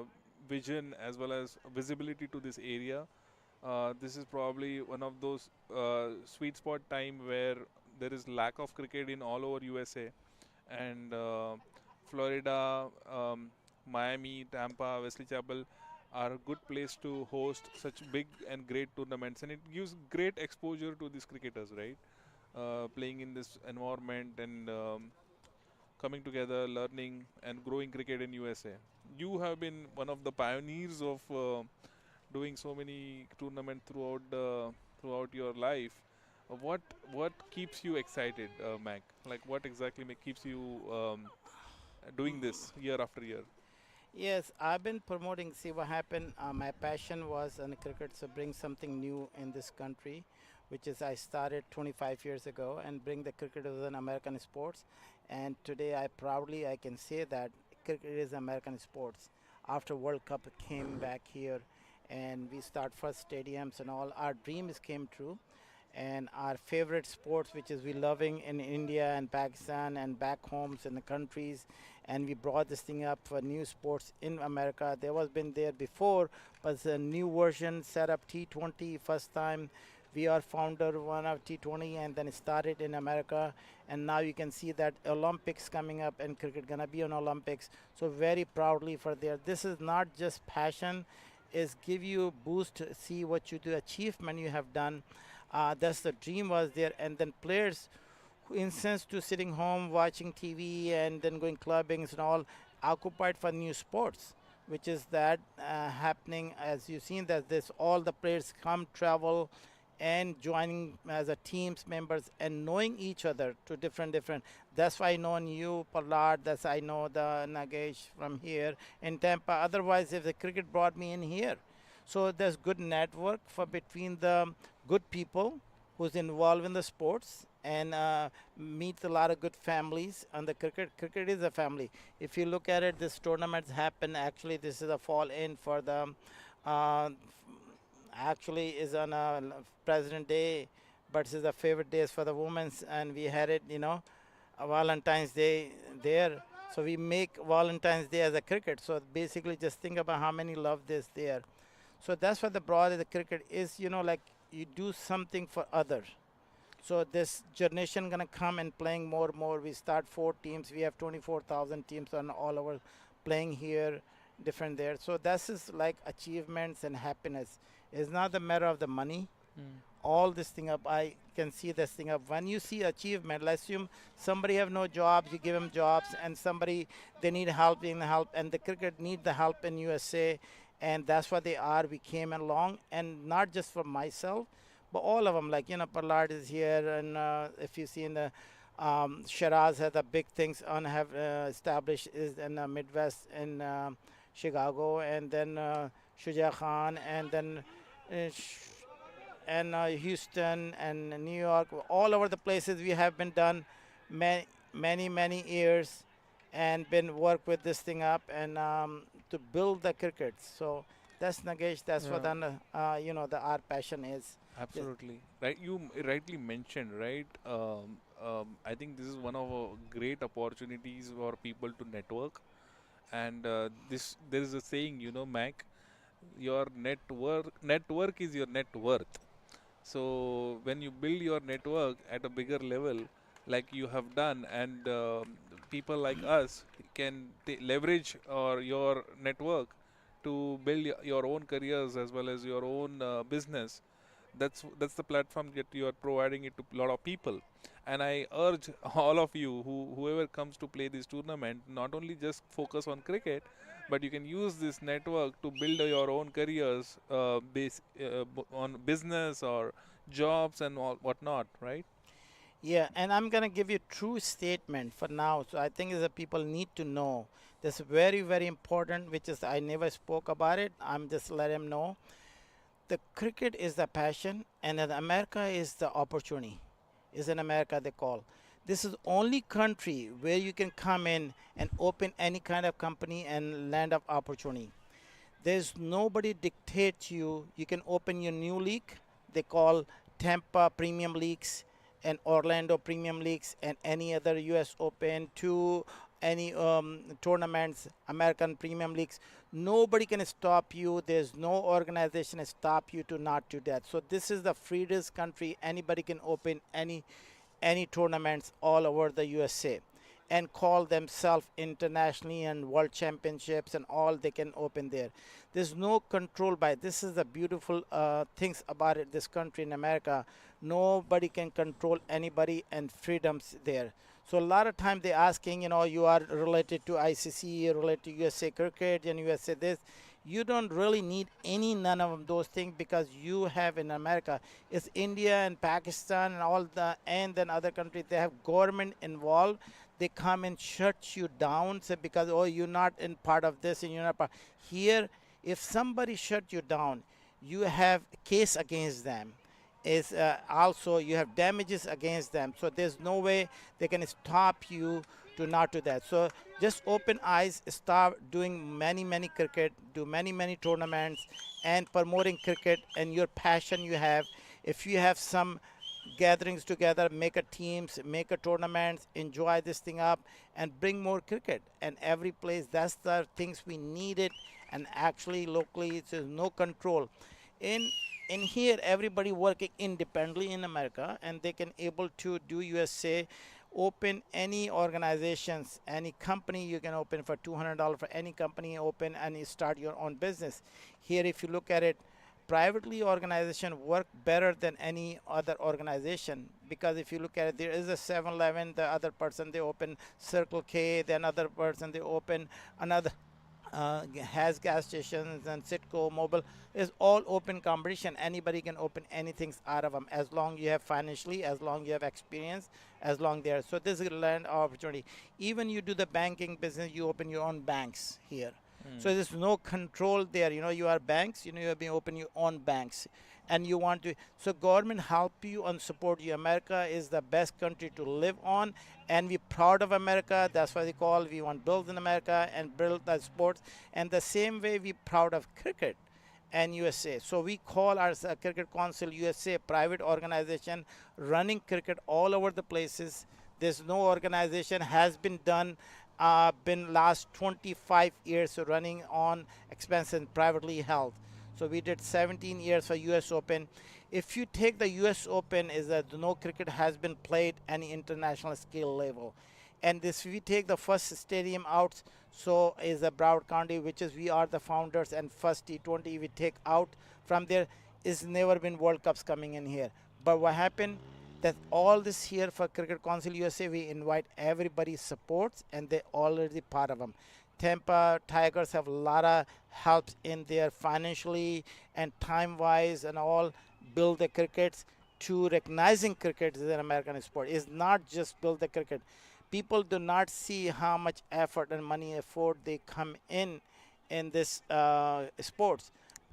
vision as well as visibility to this area. This is probably one of those sweet spot time where there is lack of cricket in all over USA, and Florida, Miami, Tampa, Wesley Chapel are a good place to host such big and great tournaments, and it gives great exposure to these cricketers, right? Playing in this environment and coming together, learning and growing cricket in USA. You have been one of the pioneers of doing so many tournaments throughout your life. What keeps you excited, Mac? Like what exactly keeps you doing this year after year? Yes, I've been promoting. See what happened. My passion was in cricket, so bring something new in this country, which is I started 25 years ago and bring the cricket as an American sports. And today, I can say that cricket is American sports. After World Cup came back here, and we start first stadiums and all. Our dreams came true, and our favorite sports, which is we loving in India and Pakistan and back homes in the countries, and we brought this thing up for new sports in America. There was been there before, but it's a new version set up T20 first time. We are founder one of T20 and then it started in America, and now you can see that Olympics coming up and cricket gonna be on Olympics. So very proudly for there. This is not just passion, is give you a boost to see what you do achievement you have done. That's the dream was there, and then players who instance to sitting home watching TV and then going clubbings and all occupied for new sports, which is that happening as you've seen that this all the players come travel and joining as a teams members and knowing each other to different. That's why I know you, Parlad. That's I know the Nagesh from here in Tampa. Otherwise, if the cricket brought me in here, so there's good network for between the good people who's involved in the sports and meet a lot of good families on the cricket. Cricket is a family. If you look at it, this tournaments happen. Actually, this is a fall in for the. Actually, is on President Day, but this is the favorite days for the women's, and we had it, a Valentine's Day there. So we make Valentine's Day as a cricket. So basically, just think about how many love this there. So that's what the broad of the cricket is, like you do something for others. So this generation gonna come and playing more. We start 4 teams. We have 24,000 teams on all over playing here, different there. So that's is like achievements and happiness. It's not the matter of the money. All this thing up, I can see this thing up. When you see achievement, let's assume somebody have no jobs, you give them jobs, and somebody they need help, and the cricket need the help in USA, and that's what they are. We came along, and not just for myself, but all of them. Like Parlad is here, and if you see in the Shiraz had the big things on have established is in the Midwest in Chicago, and then Shuja Khan, and then Houston and New York, all over the places we have been done many years and been work with this thing up and to build the cricket. So that's Nagesh. That's what Yeah. the our passion is. Yes. Absolutely. Right. Rightly mentioned, right? I think this is one of great opportunities for people to network. And this there is a saying, Mac, your network is your net worth. So when you build your network at a bigger level, like you have done, and people like us can leverage or your network to build your own careers as well as your own business. That's the platform that you are providing it to a lot of people. And I urge all of you whoever comes to play this tournament, not only just focus on cricket, but you can use this network to build your own careers on business or jobs and all whatnot, right? Yeah, and I'm gonna give you true statement for now. So I think is that people need to know this very important, which is I never spoke about it. I'm just let them know. The cricket is the passion, and in America is the opportunity. Is in America they call. This is only country where you can come in and open any kind of company and land of opportunity. There's nobody dictates you. You can open your new league. They call Tampa Premium Leagues and Orlando Premium Leagues and any other U.S. Open to any tournaments, American Premium Leagues. Nobody can stop you. There's no organization to stop you to not do that. So this is the freest country. Anybody can open any tournaments all over the USA and call themselves internationally and world championships and all they can open there. There's no control by this is the beautiful things about it, this country in America. Nobody can control anybody and freedoms there. So a lot of time they asking, you are related to ICC, you're related to USA Cricket and USA this. You don't really need none of those things because you have in America it's India and Pakistan and all and then other countries they have government involved. They come and shut you down say because oh you're not in part of this and you're not part here. If somebody shut you down, you have case against them. Is also you have damages against them. So there's no way they can stop you to not do that. So just open eyes, start doing many cricket, do many tournaments, and promoting cricket and your passion you have. If you have some gatherings together, make a teams, make a tournaments, enjoy this thing up, and bring more cricket. And every place, that's the things we needed. And actually, locally, there's no control. In here, everybody working independently in America, and they can able to do USA. Open any organizations, any company you can open for $200 for any company open and you start your own business. Here, if you look at it, privately organization work better than any other organization because if you look at it, there is a 7-Eleven, the other person they open Circle K, then other person they open another has gas stations and Citco Mobile is all open competition. Anybody can open anything out of them as long you have financially, as long you have experience, as long there. So this is a land opportunity. Even you do the banking business, you open your own banks here. So there's no control there. You are banks. You have been open your own banks, and you want to. So government help you and support you. America is the best country to live on, and we're proud of America. That's why they call. We want to build in America and build the sports. And the same way we're proud of cricket and USA. So we call our Cricket Council USA, private organization running cricket all over the places. There's no organization has been done. Been last 25 years running on expenses privately held. So we did 17 years for US Open. If you take the US Open is that no cricket has been played any international scale level. And this we take the first stadium out, so is the Broward County, which is we are the founders and first T20 we take out from there. Is never been World Cups coming in here. But what happened? That all this here for Cricket Council USA, we invite everybody supports and they already part of them. Tampa Tigers have a lot of helps in there financially and time-wise and all build the crickets to recognizing cricket as an American sport. It's not just build the cricket. People do not see how much effort and money effort they come in this sports.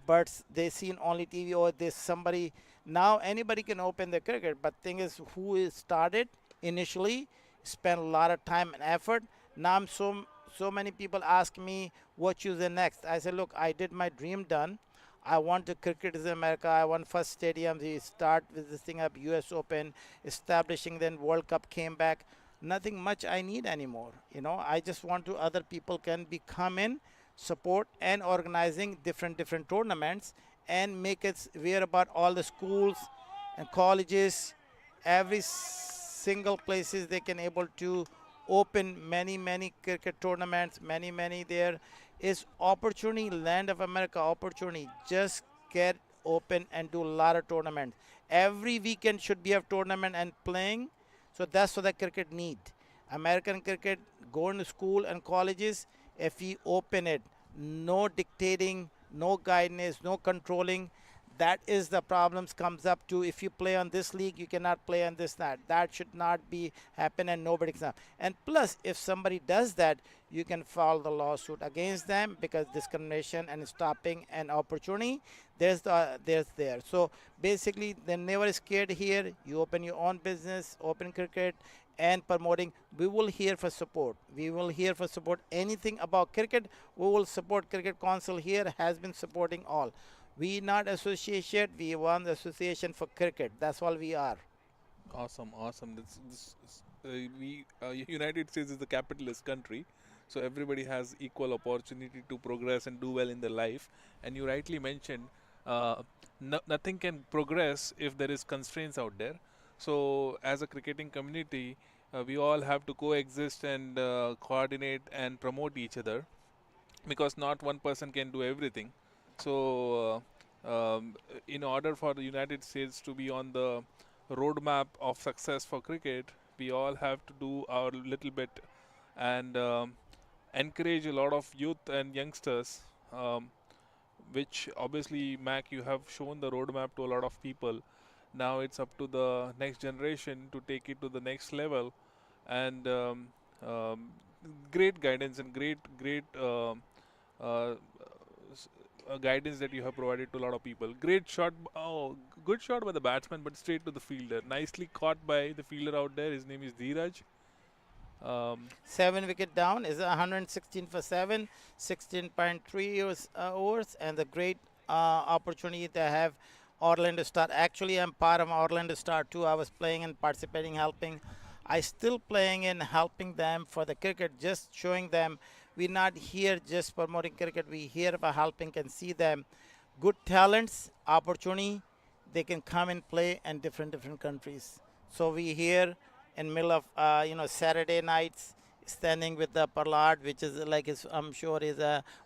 Thunderbirds, they seen only TV or there's somebody. Now anybody can open the cricket, but thing is, who is started initially, spent a lot of time and effort. Now so many people ask me what you the next. I said, look, I did my dream done. I want to cricket in America. I want first stadium. We start with this thing up, US Open, establishing. Then World Cup came back. Nothing much I need anymore. You know, I just want to other people can be come in, support and organizing different tournaments and make it aware about all the schools and colleges, every single places they can able to open many cricket tournaments, many there is opportunity, land of America opportunity. Just get open and do a lot of tournaments. Every weekend should be a tournament and playing. So that's what the cricket need. American cricket, going to school and colleges, if we open it, no dictating, no guidance, no controlling. That is the problems comes up to. If you play on this league, you cannot play on this that. That should not be happen and nobody can. And plus, if somebody does that, you can file the lawsuit against them because discrimination and stopping an opportunity. There's there. So basically, they're never scared here. You open your own business, open cricket and promoting. We will here for support. We will here for support anything about cricket. We will support. Cricket Council here has been supporting all. We not association, we want the association for cricket. That's all we are. Awesome. United States is a capitalist country, so everybody has equal opportunity to progress and do well in their life. And you rightly mentioned, nothing can progress if there is constraints out there. So as a cricketing community, we all have to coexist and coordinate and promote each other, because not one person can do everything. So in order for the United States to be on the roadmap of success for cricket, we all have to do our little bit and encourage a lot of youth and youngsters, which obviously, Mac, you have shown the roadmap to a lot of people. Now it's up to the next generation to take it to the next level, and great guidance and great guidance that you have provided to a lot of people. Great shot, good shot by the batsman, but straight to the fielder. Nicely caught by the fielder out there. His name is Dheeraj. 7 wicket down is 116 for 7, 16.3 overs, and the great opportunity to have Orlando Star. Actually, I'm part of Orlando Star too. I was playing and participating, helping. I still playing and helping them for the cricket, just showing them we're not here just promoting cricket. We here for helping and see them good talents, opportunity. They can come and play in different countries. So we here in middle of Saturday nights, standing with the Parlad, which is like I'm sure is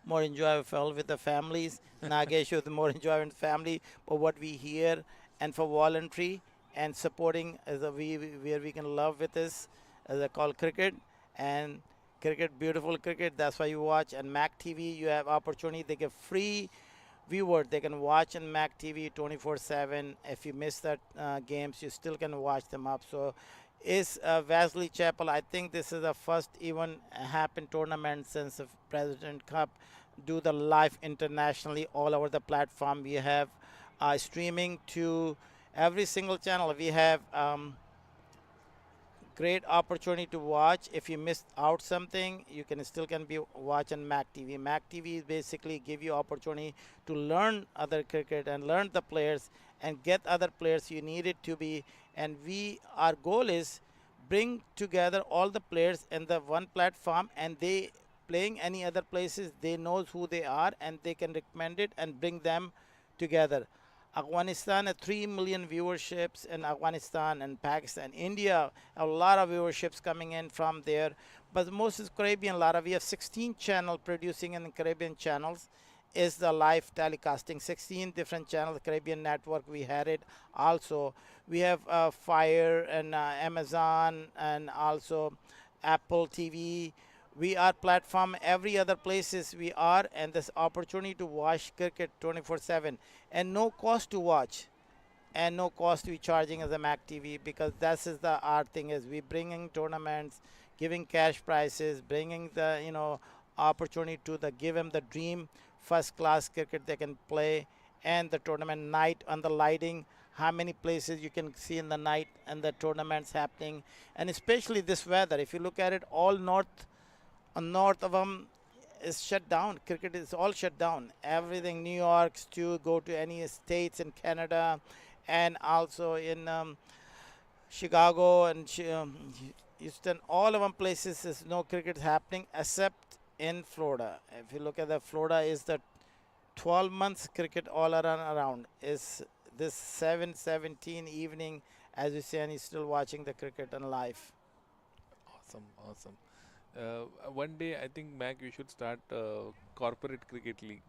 more enjoyable with the families. Nagesh is more enjoyable with family. But what we here and for voluntary and supporting as where we can love with this as I call cricket and cricket, beautiful cricket. That's why you watch. And MAQ TV, you have opportunity. They get free viewer. They can watch on MAQ TV 24/7. If you miss that games, you still can watch them up. So is Wesley Chapel. I think this is the first even happen tournament since the President Cup. Do the live internationally all over the platform. We have streaming to every single channel. We have great opportunity to watch. If you missed out something, you can still be watching MAQ TV. MAQ TV is basically give you opportunity to learn other cricket and learn the players and get other players you need it to be. And our goal is bring together all the players in the one platform, and they playing any other places, they knows who they are and they can recommend it and bring them together. Afghanistan, 3 million viewerships in Afghanistan and Pakistan. India, a lot of viewerships coming in from there. But most is Caribbean, we have 16 channel producing in the Caribbean channels is the live telecasting. 16 different channels, Caribbean network, we had it. Also, we have Fire and Amazon and also Apple TV. We are platform every other places we are, and this opportunity to watch cricket 24/7 and no cost to watch and no cost we charging as a MAQ TV, because that is the our thing is we bringing tournaments, giving cash prizes, bringing the opportunity to give them the dream first class cricket they can play and the tournament night on the lighting, how many places you can see in the night and the tournaments happening, and especially this weather. If you look at it, all north of them is shut down. Cricket is all shut down. Everything, New York, to go to any states in Canada, and also in Chicago and Houston, all of them places is no cricket happening except in Florida. If you look at the Florida, is the 12 months cricket all around is this 7:17 evening, as you say, and he's still watching the cricket on live. Awesome, awesome. One day, I think, Mac, you should start corporate cricket league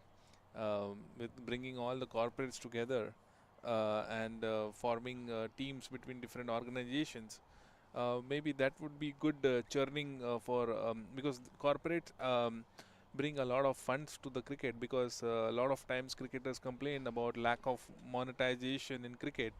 with bringing all the corporates together and forming teams between different organizations. Maybe that would be good churning for because corporates bring a lot of funds to the cricket, because a lot of times cricketers complain about lack of monetization in cricket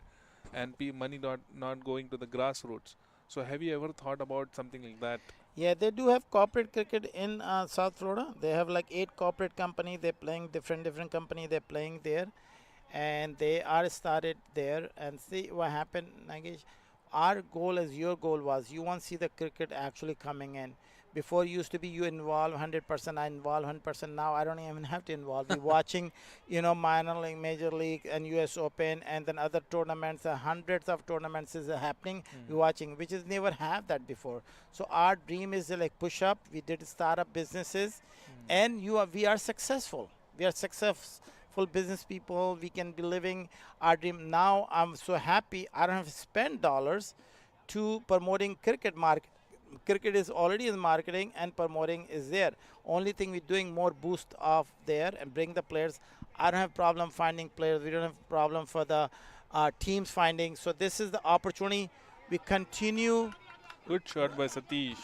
and money not going to the grassroots. So have you ever thought about something like that? Yeah, they do have corporate cricket in South Florida. They have like 8 corporate company. They're playing different company. They're playing there, and they are started there. And see what happened, Nagesh. Our goal, as your goal was, you want to see the cricket actually coming in. Before used to be you involve 100%, I involve 100%. Now I don't even have to involve. We're watching, minor league, major league, and US Open, and then other tournaments. Hundreds of tournaments is happening. We're watching, which is never have that before. So our dream is like push up. We did start up businesses, and we are successful. We are successful business people. We can be living our dream. Now I'm so happy. I don't have to spend dollars to promoting cricket market. Cricket is already in marketing, and promoting is there. Only thing we're doing more boost off there and bring the players. I don't have problem finding players. We don't have problem for the teams finding. So this is the opportunity. We continue. Good shot by Satish.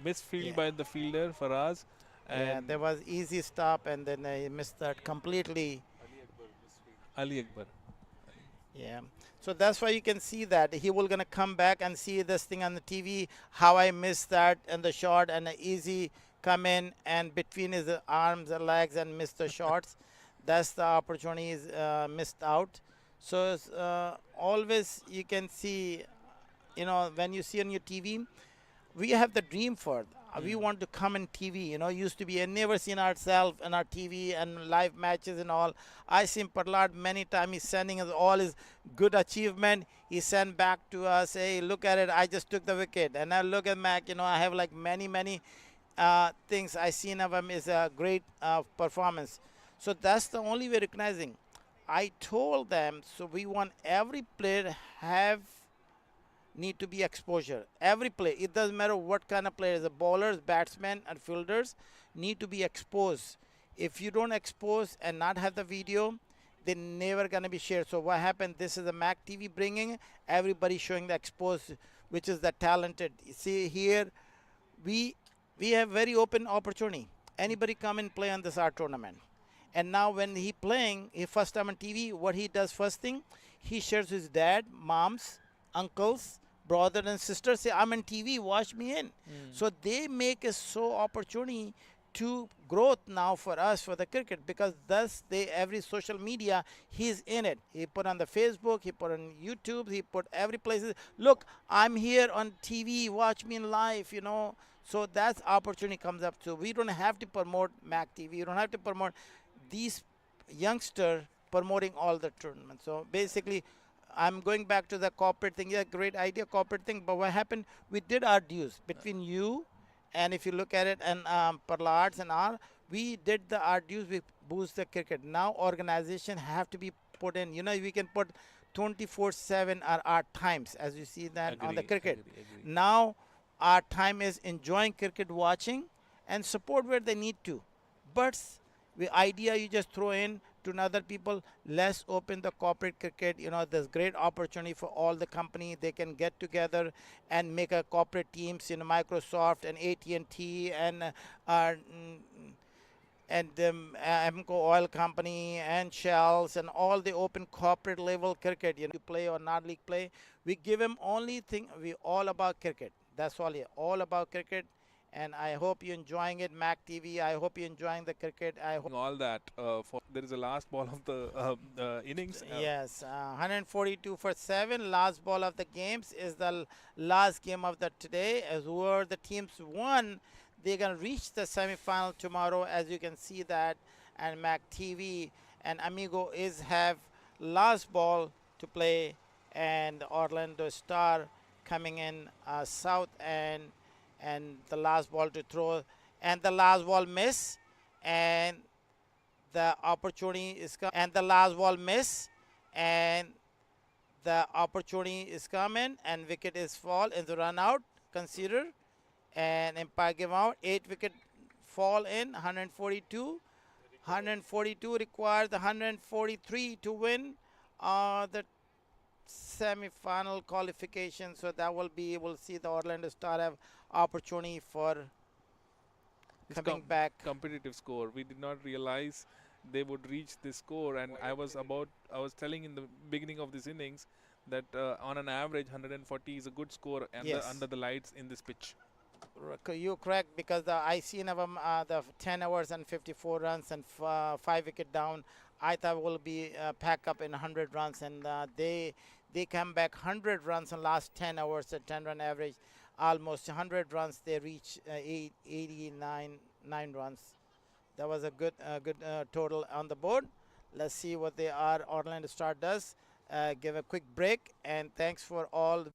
Misfield by the fielder for us. Yeah, And there was easy stop, and then I missed that completely. Ali Akbar. Yeah. So that's why you can see that he will gonna come back and see this thing on the TV, how I missed that and the shot, and the easy come in and between his arms and legs and miss the shots. That's the opportunity is missed out. So always you can see, when you see on your TV, we have the dream for. We want to come in TV, used to be, and never seen ourselves on our TV and live matches and all. I seen Parlad many times. He's sending us all his good achievement. He sent back to us, hey, look at it. I just took the wicket. And I look at Mac, I have like many things I seen of him is a great performance. So that's the only way recognizing. I told them, so we want every player need to be exposure. Every play, it doesn't matter what kind of players, the bowlers, batsmen, and fielders need to be exposed. If you don't expose and not have the video, they're never gonna be shared. So what happened? This is the MAQ TV bringing everybody showing the exposed, which is the talented. You see here, we have very open opportunity. Anybody come and play on this art tournament. And now when he playing, he first time on TV, what he does first thing, he shares his dad, moms, uncles, brother and sister, say, I'm on TV, watch me in. So they make a so opportunity to growth now for us for the cricket, because thus every social media he's in it. He put on the Facebook, he put on YouTube, he put every places. Look, I'm here on TV, watch me in live, So that's opportunity comes up. So we don't have to promote MAQ TV. You don't have to promote these youngster promoting all the tournaments. So basically, I'm going back to the corporate thing. Yeah, great idea, corporate thing. But what happened? We did our dues between you, and if you look at it, and Parlards and all, we did our dues. We boost the cricket. Now organization have to be put in. We can put 24/7 are our times, as you see that on the cricket. Agree. Now our time is enjoying cricket, watching, and support where they need to. But the idea you just throw in to another people, let's open the corporate cricket. There's great opportunity for all the company. They can get together and make a corporate teams, Microsoft and AT&T and Aramco Oil Company and Shells and all the open corporate level cricket, you play or not league play. We give them only thing, we all about cricket. That's all here, all about cricket. And I hope you're enjoying it, MAQ TV. I hope you're enjoying the cricket. I hope. All that for there is a last ball of the innings. Yes, 142 for 7. Last ball of the games is the last game of the today. As whoever the teams won, they're gonna reach the semi-final tomorrow. As you can see that, and MAC TV and Amigo is have last ball to play, and Orlando Star coming in south and the last ball to throw, and the last ball miss, and the opportunity is and the last ball miss, and the opportunity is coming, and wicket is fall in the run out consider, and Empire give out 8 wicket fall in 142. 142 requires the 143 to win the semi-final qualification. So that will be, we'll see the Orlando Star have opportunity for This coming back. competitive score. We did not realize they would reach this score, and I was telling in the beginning of this innings that on an average 140 is a good score under the lights in this pitch. You're correct, because I seen of them the 10 hours and 54 runs and 5 wicket down. I thought will be pack up in 100 runs, and they come back 100 runs in last 10 hours at 10 run average, almost 100 runs. They reach 89 runs. That was a good total on the board. Let's see what they are. Orlando Star does. Give a quick break, and thanks for all.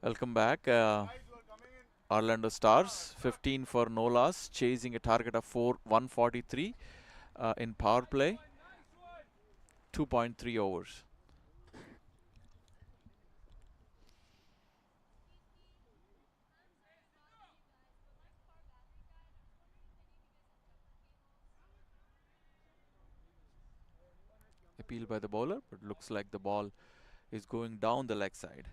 Welcome back. Orlando Stars 15 for no loss, chasing a target of 143 in power play, 2.3 overs. Appeal by the bowler, but looks like the ball is going down the leg side.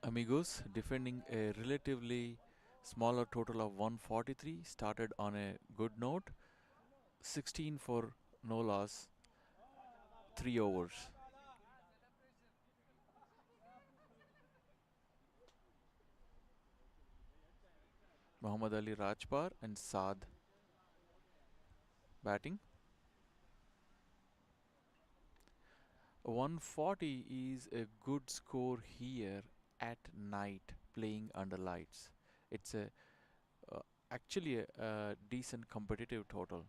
Amigos defending a relatively smaller total of 143 started on a good note. 16 for no loss, 3 overs. Muhammad Ali Rajpar and Saad batting. 140 is a good score here at night playing under lights. It's a uh, actually a decent competitive total.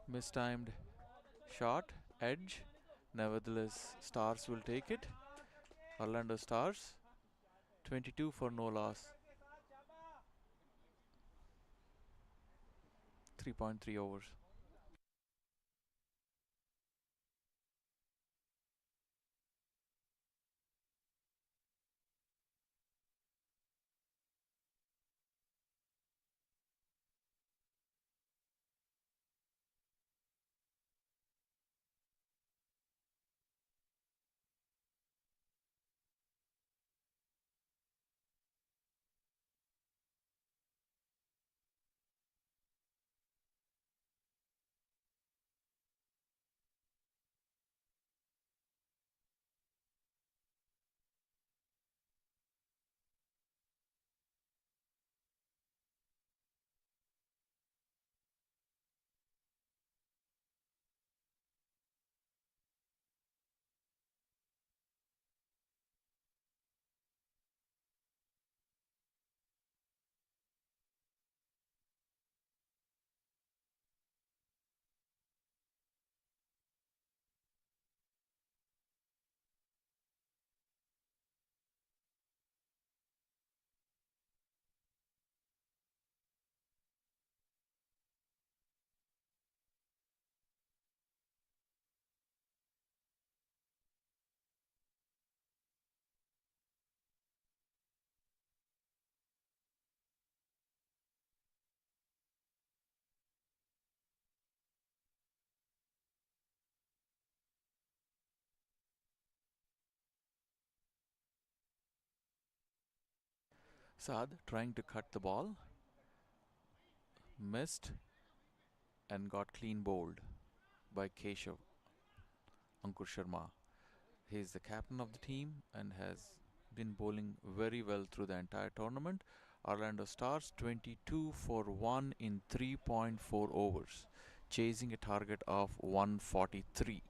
Mistimed shot, edge, Nevertheless, Stars will take it. Orlando Stars, 22 for no loss. 3.3 overs. Saad trying to cut the ball, missed and got clean bowled by Keshav Ankur Sharma. He is the captain of the team and has been bowling very well through the entire tournament. Orlando Stars 22 for 1 in 3.4 overs, chasing a target of 143.